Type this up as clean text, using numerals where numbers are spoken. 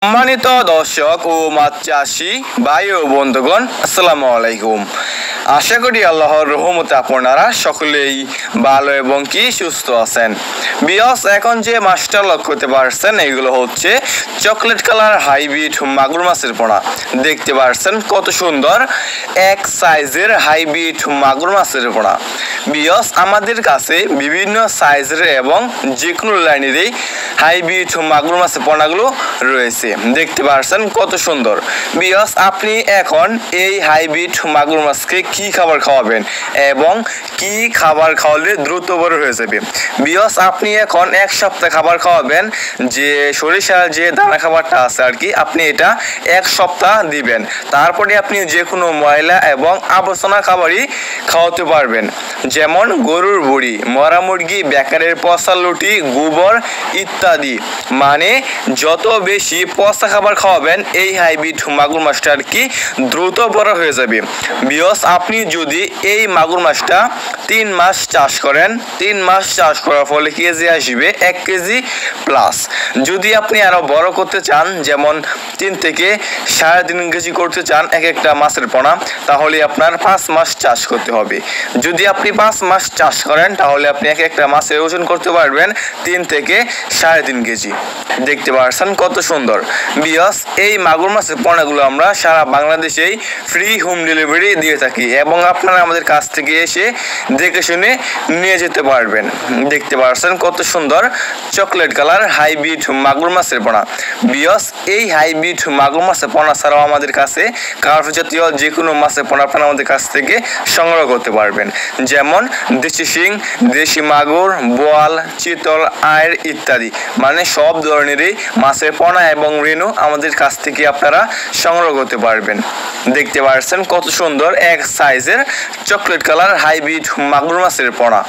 সম্মানিত দর্শক ও মাছ চাষি ভাই ও বন্ধুগণ, আসসালামু আলাইকুম। আশা করি আল্লাহর রহমতে আপনারা সকলেই ভালো এবং কি সুস্থ আছেন। বিয়স, এখন যে মাছটা লক্ষ্য করতে পারছেন এগুলো হচ্ছে চকলেট কালার হাইব্রিড মাগুর মাছের পোনা। দেখতে পারছেন কত সুন্দর এক সাইজের হাইব্রিড মাগুর মাছের পোনা। বিয়স, আমাদের কাছে বিভিন্ন সাইজের এবং যে কোনো লাইনেরই হাইব্রিড মাগুর মাছের পোনাগুলো রয়েছে। দেখতে পারছেন কত সুন্দর। বিয়স, আপনি এখন এই হাইব্রিড মাগুর মাছকে কি খাবার খাওয়াবেন এবং কি খাবার খাওয়ালে দ্রুত বড় হয়ে যাবে। বিয়স, আপনি এখন এক সপ্তাহ খাবার খাওয়াবেন, যে সরিষার যে দানা খাবারটা আছে আর কি, আপনি এটা এক সপ্তাহ দিবেন। তারপরে আপনি যে কোনো ময়লা এবং আবর্জনা খাবারই খাওয়াতে পারবেন, যেমন গরুর বুড়ি, মরা মুরগি, বেকারের পচা লুটি, গোবর ইত্যাদি। মানে যত বেশি পচা খাবার খাওয়াবেন এই হাইব্রিড মাগুর মাছটা আর কি দ্রুত বড় হয়ে যাবে। বিয়স, আপনি যদি এই মাগুর মাছটা 3 মাস চাষ করেন, 3 মাস চাষ করার ফলে কেজি আসবে 1 কেজি প্লাস। যদি আপনি আরো বড় করতে চান, যেমন 3 থেকে 3.5 কেজি করতে চান এক একটা মাছের পোনা, তাহলে আপনার 5 মাস চাষ করতে হবে। যদি আপনি 5 মাস চাষ করেন তাহলে আপনি এক একটা মাছের ওজন করতে পারবেন 3 থেকে 3.5 কেজি। দেখতে পাচ্ছেন কত সুন্দর। বিয়স, এই মাগুর মাছের পোনাগুলো আমরা সারা বাংলাদেশেই ফ্রি হোম ডেলিভারি দিয়ে থাকি এবং আপনারা আমাদের কাছ থেকে এসে দেখে শুনে নিয়ে যেতে পারবেন। দেখতে পাচ্ছেন কত সুন্দর চকলেট কালার হাইব্রিড মাগুর মাছের পোনা। বিয়স, এই হাইব্রিড মাগুর মাছের পোনা ছাড়াও আমাদের কাছে কার্প জাতীয় যে কোনো মাছের পোনা আপনারা আমাদের কাছ থেকে সংগ্রহ করতে পারবেন, যেমন দেশি শিং, দেশি মাগুর, বোয়াল, চিতল, আয়ের ইত্যাদি। মানে সব ধরনেরই মাছের পোনা এবং রেণু আমাদের কাছ থেকে আপনারা সংগ্রহ করতে পারবেন। দেখতে পাচ্ছেন কত সুন্দর এক সাইজের চকলেট কালার হাইব্রিড মাগুর মাছের পোনা।